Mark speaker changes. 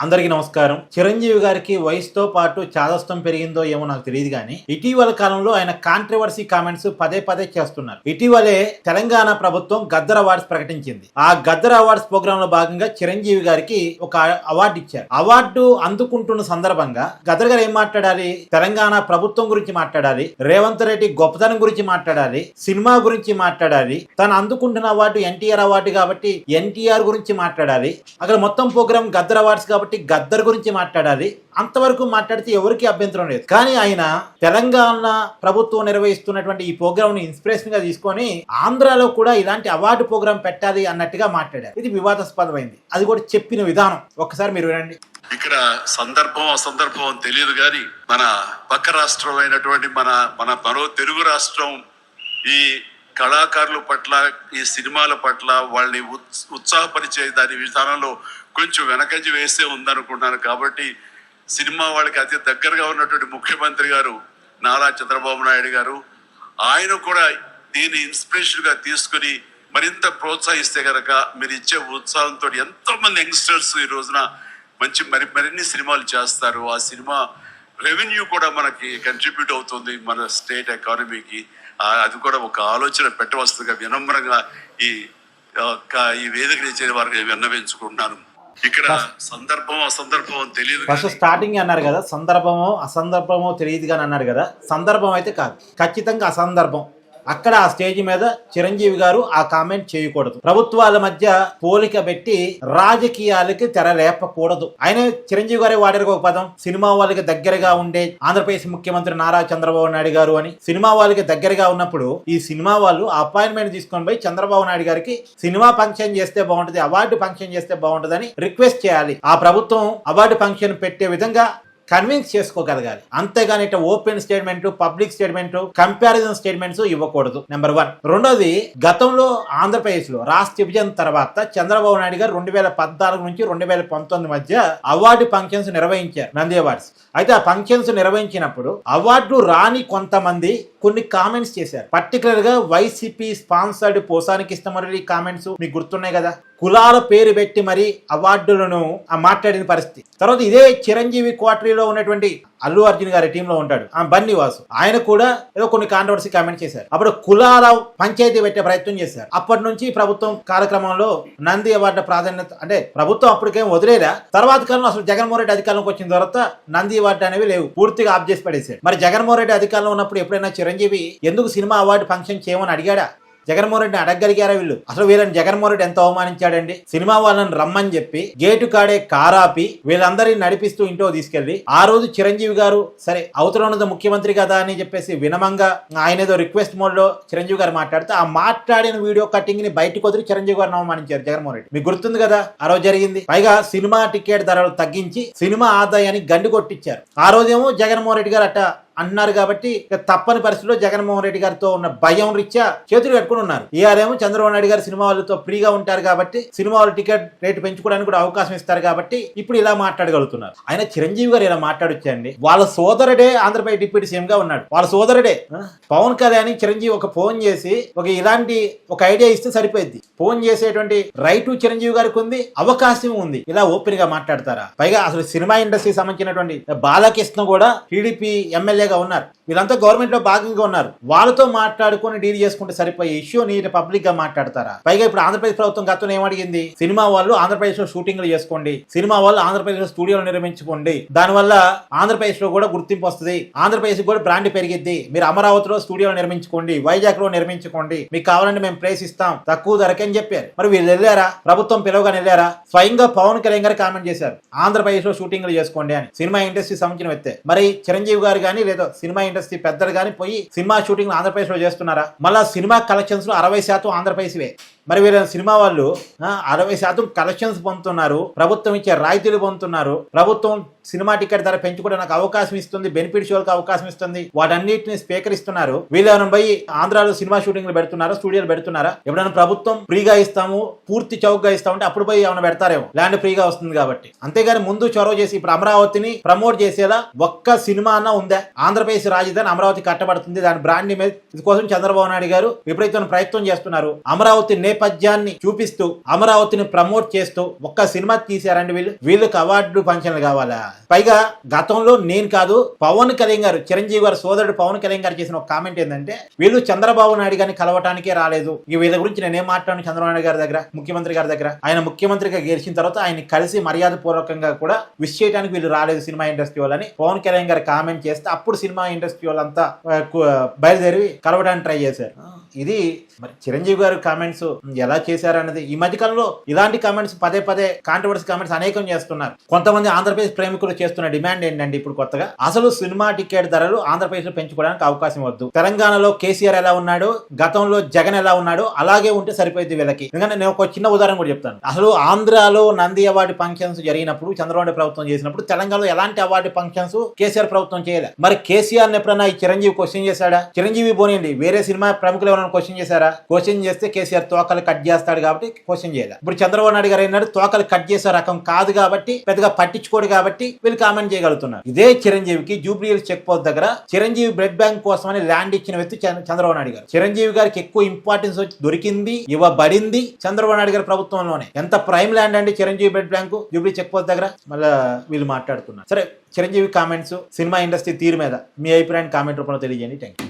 Speaker 1: అందరికీ నమస్కారం. చిరంజీవి గారికి వయసుతో పాటు చాదస్తం పెరిగిందో ఏమో నాకు తెలియదు కానీ ఇటీవల కాలంలో ఆయన కాంట్రవర్సీ కామెంట్స్ పదే పదే చేస్తున్నారు. ఇటీవలే తెలంగాణ ప్రభుత్వం గద్దర్ అవార్డ్స్ ప్రకటించింది. ఆ గద్దర్ అవార్డ్స్ ప్రోగ్రామ్ లో భాగంగా చిరంజీవి గారికి ఒక అవార్డు ఇచ్చారు. అవార్డు అందుకుంటున్న సందర్భంగా గద్దర్ గారు ఏం మాట్లాడాలి? తెలంగాణ ప్రభుత్వం గురించి మాట్లాడాలి, రేవంత్ రెడ్డి గొప్పతనం గురించి మాట్లాడాలి, సినిమా గురించి మాట్లాడాలి. తను అందుకుంటున్న అవార్డు ఎన్టీఆర్ అవార్డు కాబట్టి ఎన్టీఆర్ గురించి మాట్లాడాలి. అక్కడ మొత్తం ప్రోగ్రామ్ గద్దర్ అవార్డ్స్ కాబట్టి గద్దర్ గురించి మాట్లాడాలి. అంతవరకు మాట్లాడితే ఎవరికి అభ్యంతరం లేదు. కానీ ఆయన తెలంగాణ ప్రభుత్వం నిర్వహిస్తున్నటువంటి ఈ ప్రోగ్రామ్ ని ఇన్స్పిరేషన్ గా తీసుకొని ఆంధ్రాలో కూడా ఇలాంటి అవార్డు ప్రోగ్రామ్ పెట్టాలి అన్నట్టుగా మాట్లాడారు. ఇది వివాదాస్పదమైంది. అది కూడా చెప్పిన విధానం ఒక్కసారి మీరు వినండి.
Speaker 2: ఇక్కడ సందర్భం అసందర్భం తెలియదు కానీ మన పక్క రాష్ట్రం అయినటువంటి మన తెలుగు రాష్ట్రం ఈ కళాకారుల పట్ల, ఈ సినిమాల పట్ల వాళ్ళని ఉత్సాహపరిచే దాని విధానంలో కొంచెం వెనకంజ వేసే ఉందనుకుంటున్నాను. కాబట్టి సినిమా వాళ్ళకి అతి దగ్గరగా ఉన్నటువంటి ముఖ్యమంత్రి గారు నారా చంద్రబాబు నాయుడు గారు, ఆయన కూడా దీన్ని ఇన్స్పిరేషన్గా తీసుకుని మరింత ప్రోత్సహిస్తే కనుక మీరు ఇచ్చే ఉత్సాహంతో ఎంతో మంది యంగ్స్టర్స్ ఈ రోజున మరిన్ని సినిమాలు చేస్తారు. ఆ సినిమా రెవెన్యూ కూడా మనకి కంట్రిబ్యూట్ అవుతుంది మన స్టేట్ ఎకానమీకి. అది కూడా ఒక ఆలోచన పెట్టవలసిందిగా వినమ్రంగా ఈ వేదిక నుంచి వారికి విన్నవించుకుంటున్నాను. ఇక్కడ సందర్భం అసందర్భం తెలియదు.
Speaker 1: ఫస్ట్ స్టార్టింగ్ అన్నారు కదా, సందర్భమో అసందర్భమో తెలియదు కానీ అన్నారు కదా. సందర్భం అయితే కాదు, ఖచ్చితంగా అసందర్భం. అక్కడ ఆ స్టేజ్ మీద చిరంజీవి గారు ఆ కామెంట్ చేయకూడదు. ప్రభుత్వాల మధ్య పోలిక పెట్టి రాజకీయాలకి తెరలేపకూడదు. ఆయన చిరంజీవి గారే వాడారు ఒక పదం, సినిమా వాళ్ళకి దగ్గరగా ఉండే ఆంధ్రప్రదేశ్ ముఖ్యమంత్రి నారా చంద్రబాబు నాయుడు గారు అని. సినిమా వాళ్ళకి దగ్గరగా ఉన్నప్పుడు ఈ సినిమా వాళ్ళు అపాయింట్మెంట్ తీసుకొని పోయి చంద్రబాబు నాయుడు గారికి సినిమా ఫంక్షన్ చేస్తే బాగుంటది, అవార్డు ఫంక్షన్ చేస్తే బాగుంటది అని రిక్వెస్ట్ చేయాలి. ఆ ప్రభుత్వం అవార్డు ఫంక్షన్ పెట్టే విధంగా కన్విన్స్ చేసుకోగలగాలి. అంతేగాని ఇట్లా open statement, public statement, comparison statements ఇవ్వకూడదు. నెంబర్ 1. రెండోది, గతంలో ఆంధ్రప్రదేశ్ లో రాష్ట్ర విభజన తర్వాత చంద్రబాబు నాయుడు గారు 2014 నుంచి 2019 మధ్య అవార్డు ఫంక్షన్స్ నిర్వహించారు, నంది అవార్డ్స్. అయితే ఆ ఫంక్షన్స్ నిర్వహించినప్పుడు అవార్డు రాని కొంతమంది కొన్ని కామెంట్స్ చేశారు. పర్టికులర్ గా వైసీపీ స్పాన్సర్డ్ పోసానికి ఇష్టమని కామెంట్స్ మీకు గుర్తున్నాయి కదా. కులాల పేరు పెట్టి మరి అవార్డులను మాట్లాడిన పరిస్థితి. తర్వాత ఇదే చిరంజీవి క్వార్టరీలో ఉన్నటువంటి అల్లు అర్జున్ గారి టీంలో ఉంటాడు బన్నీ వాసు, ఆయన కూడా ఏదో కొన్ని కాంట్రవర్సీ కామెంట్ చేశారు. అప్పుడు కులాల పంచాయతీ పెట్టే ప్రయత్నం చేశారు. అప్పటి నుంచి ప్రభుత్వం కార్యక్రమంలో నంది అవార్డు ప్రాధాన్యత, అంటే ప్రభుత్వం అప్పటికేం వదిలేదా, తర్వాత కాలంలో అసలు జగన్మోహన్ రెడ్డి అధికారంలోకి వచ్చిన తర్వాత నంది అవార్డు అనేవి లేవు, పూర్తిగా ఆఫ్ చేసి పడేశాడు. మరి జగన్మోహన్ రెడ్డి అధికారంలో ఉన్నప్పుడు ఎప్పుడైనా చిరంజీవి ఎందుకు సినిమా అవార్డు ఫంక్షన్ చేయమని అడిగాడా? జగన్మోహన్ రెడ్డిని అడగగలిగారా వీళ్ళు? అసలు వీళ్ళని జగన్మోహన్ రెడ్డి ఎంత అవమానించాడండి. సినిమా వాళ్ళని రమ్మని చెప్పి గేటు కాడే కారాపి వీళ్ళందరినీ నడిపిస్తూ ఇంట్లో తీసుకెళ్లి, ఆ రోజు చిరంజీవి గారు సరే అవతల ఉన్నది ముఖ్యమంత్రి కదా అని చెప్పేసి వినమంగా ఆయన ఏదో రిక్వెస్ట్ మోడ్ లో చిరంజీవి గారు మాట్లాడితే ఆ మాట్లాడిన వీడియో కటింగ్ ని బయటకు వదిలి చిరంజీవి గారిని అవమానించారు జగన్మోహన్ రెడ్డి. మీకు గుర్తుంది కదా ఆ రోజు జరిగింది. పైగా సినిమా టికెట్ ధరలు తగ్గించి సినిమా ఆదాయాన్ని గండి కొట్టించారు. ఆ రోజేమో జగన్మోహన్ రెడ్డి గారు అట్ట అన్నారు కాబట్టి తప్పని పరిస్థితిలో జగన్మోహన్ రెడ్డి గారితో ఉన్న భయం రీత్యా చేతులు కట్టుకుని ఉన్నారు. ఏమో చంద్రబాబు నాయుడు గారు సినిమా వాళ్ళతో ఫ్రీగా ఉంటారు కాబట్టి సినిమా వాళ్ళ టికెట్ రేటు పెంచుకోవడానికి కూడా అవకాశం ఇస్తారు కాబట్టి ఇప్పుడు ఇలా మాట్లాడగలుగుతున్నారు. ఆయన చిరంజీవి గారు ఇలా మాట్లాడొచ్చండి. వాళ్ళ సోదరుడే ఆంధ్రప్రదేశ్ డిప్యూటీ సీఎం గా ఉన్నాడు. వాళ్ళ సోదరుడే పవన్ కళ్యాణ్ చిరంజీవి ఒక ఫోన్ చేసి ఇలాంటి ఒక ఐడియా ఇస్తే సరిపోయింది. ఫోన్ చేసేటువంటి రైట్ చిరంజీవి గారికి ఉంది, అవకాశం ఉంది. ఇలా ఓపెన్ గా మాట్లాడతారా? పైగా అసలు సినిమా ఇండస్ట్రీకి సంబంధించినటువంటి బాలకృష్ణ కూడా టీడీపీ ఎమ్మెల్యే ఉన్నారు. వీళ్ళంతా గవర్నమెంట్ లో భాగంగా ఉన్నారు. వాళ్ళతో మాట్లాడుకుని డీల్ చేసుకుంటే సరిపోయే ఇష్యూ నీటి పబ్లిక్ గా మాట్లాడతారా? పైగా ఇప్పుడు ఆంధ్రప్రదేశ్ ప్రభుత్వం గతంలో ఏమడిగింది? సినిమా వాళ్ళు ఆంధ్రప్రదేశ్ లో షూటింగ్లు చేసుకోండి, సినిమా వాళ్ళు ఆంధ్రప్రదేశ్ లో స్టూడియోలు నిర్మించుకోండి, దానివల్ల ఆంధ్రప్రదేశ్ లో కూడా గుర్తింపు వస్తుంది, ఆంధ్రప్రదేశ్ కూడా బ్రాండ్ పెరిగిద్ది, మీరు అమరావతిలో స్టూడియోలు నిర్మించుకోండి, వైజాగ్ లో నిర్మించుకోండి, మీకు కావాలంటే మేము ప్లేస్ ఇస్తాం తక్కువ ధరకని చెప్పారు. మరి వీళ్ళు వెళ్ళారా? ప్రభుత్వం పిలవగానే వెళ్ళారా? స్వయంగా పవన్ కళ్యాణ్ గారు కామెంట్ చేశారు ఆంధ్రప్రదేశ్ లో షూటింగ్లు చేసుకోండి అని. సినిమా ఇండస్ట్రీ సంబంధించిన వ్యక్తే. మరి చిరంజీవి గారు కానీ లేదా సినిమా ఇండస్ట్రీ పెద్దలు కానీ పోయి సినిమా షూటింగ్ ఆంధ్రప్రదేశ్ లో చేస్తున్నారా? మళ్ళా సినిమా కలెక్షన్స్ లో 60% ఆంధ్రప్రదేశ్వే. మరి వీళ్ళ సినిమా వాళ్ళు 60% కలెక్షన్స్ పొందుతున్నారు, ప్రభుత్వం ఇచ్చే రాయితీలు పొందుతున్నారు, ప్రభుత్వం సినిమా టికెట్ ధర పెంచుకోవడానికి అవకాశం ఇస్తుంది, బెనిఫిట్ షోలకు అవకాశం ఇస్తుంది, వాటన్నిటిని స్వీకరిస్తున్నారు. వీళ్ళు ఏమైనా పోయి ఆంధ్రాలో సినిమా షూటింగ్లు పెడుతున్నారా, స్టూడియోలు పెడుతున్నారా? ఎప్పుడైనా ప్రభుత్వం ఫ్రీగా ఇస్తాము, పూర్తి చౌకగా ఇస్తామంటే అప్పుడు పోయి ఏమైనా పెడతారేమో, ల్యాండ్ ఫ్రీగా వస్తుంది కాబట్టి. అంతేగాని ముందు చొరవ చేసి ఇప్పుడు అమరావతిని ప్రమోట్ చేసేలా ఒక్క సినిమా అన్నా ఉందా? ఆంధ్రప్రదేశ్ రాజధాని అమరావతి కట్టబడుతుంది, దాని బ్రాండ్ ఇమేజ్ కోసం చంద్రబాబు నాయుడు గారు విపరీతమైన ప్రయత్నం చేస్తున్నారు. అమరావతి నేపథ్యాన్ని చూపిస్తూ, అమరావతిని ప్రమోట్ చేస్తూ ఒక్క సినిమా తీశారండి వీళ్ళకి అవార్డు ఫంక్షన్లు కావాలా? పైగా గతంలో నేను కాదు, పవన్ కళ్యాణ్ గారు, చిరంజీవి గారు సోదరుడు పవన్ కళ్యాణ్ గారు చేసిన ఒక కామెంట్ ఏంటంటే, వీళ్ళు చంద్రబాబు నాయుడు గారిని కలవటానికే రాలేదు. ఇక వీళ్ళ గురించి నేనేం మాట్లాడాను చంద్రబాబు నాయుడు గారి దగ్గర, ముఖ్యమంత్రి గారి దగ్గర. ఆయన ముఖ్యమంత్రిగా గెలిచిన తర్వాత ఆయన కలిసి మర్యాద పూర్వకంగా కూడా విష్ చేయడానికి వీళ్ళు రాలేదు సినిమా ఇండస్ట్రీ వాళ్ళని పవన్ కళ్యాణ్ గారు కామెంట్ చేస్తే, అప్పుడు సినిమా ఇండస్ట్రీ వాళ్ళంతా బయలుదేరి కలవడానికి ట్రై చేశారు. ఇది మరి చిరంజీవి గారు కామెంట్స్ ఎలా చేశారన్నది ఈ మధ్య కాలంలో ఇలాంటి కామెంట్స్ పదే పదే కాంట్రవర్సీ కామెంట్స్ అనేకం చేస్తున్నారు. కొంతమంది ఆంధ్రప్రదేశ్ ప్రేమికులు చేస్తున్న డిమాండ్ ఏంటంటే ఇప్పుడు కొత్తగా, అసలు సినిమా టికెట్ ధరలు ఆంధ్రప్రదేశ్ లో పెంచుకోవడానికి అవకాశం వద్దు. తెలంగాణలో కేసీఆర్ ఎలా ఉన్నాడు, గతంలో జగన్ ఎలా ఉన్నాడు, అలాగే ఉంటే సరిపోయింది వీళ్ళకి. ఎందుకంటే నేను ఒక చిన్న ఉదాహరణ కూడా చెప్తాను. అసలు ఆంధ్రాలో నంది అవార్డు ఫంక్షన్స్ జరిగినప్పుడు, చంద్రబాబు ప్రభుత్వం చేసినప్పుడు, తెలంగాణలో ఎలాంటి అవార్డు ఫంక్షన్స్ కేసీఆర్ ప్రభుత్వం చేయలేదు. మరి కేసీఆర్ ఎప్పుడైనా ఈ చిరంజీవి క్వశ్చన్ చేశాడా? చిరంజీవి పోనీయండి, వేరే సినిమా ప్రముఖులు ఎవరైనా క్వశ్చన్ చేశారా? క్వశ్చన్ చేస్తే కేసీఆర్ తోకలు కట్ చేస్తాడు కాబట్టి క్వశ్చన్ చేయలేదు. ఇప్పుడు చంద్రబాబు నాయుడు గారు అయినాడు, తోకలు కట్ చేసే రకం కాదు కాబట్టి, పెద్దగా పట్టించుకోడు కాబట్టి వీళ్ళు కామెంట్ చేయగలుగుతున్నారు. ఇదే చిరంజీవికి జూబ్లీ హిల్స్ చెక్ పోస్ట్ దగ్గర చిరంజీవి బ్లడ్ బ్యాంక్ కోసమని ల్యాండ్ ఇచ్చిన వ్యక్తి చంద్రబాబు నాయుడు గారు. చిరంజీవి గారికి ఎక్కువ ఇంపార్టెన్స్ వచ్చి దొరికింది, ఇవ్వబడింది చంద్రబాబు నాయుడు గారి ప్రభుత్వంలోనే. ఎంత ప్రైమ్ ల్యాండ్ అండి Chiranjeevi blood bank Jubilee check post దగ్గర. మళ్ళీ వీళ్ళు మాట్లాడుతున్నారు. సరే, చిరంజీవి కామెంట్స్, సినిమా ఇండస్ట్రీ తీరు మీద మీ అభిప్రాయాన్ని కామెంట్ రూపంలో తెలియజేయండి. Thank you.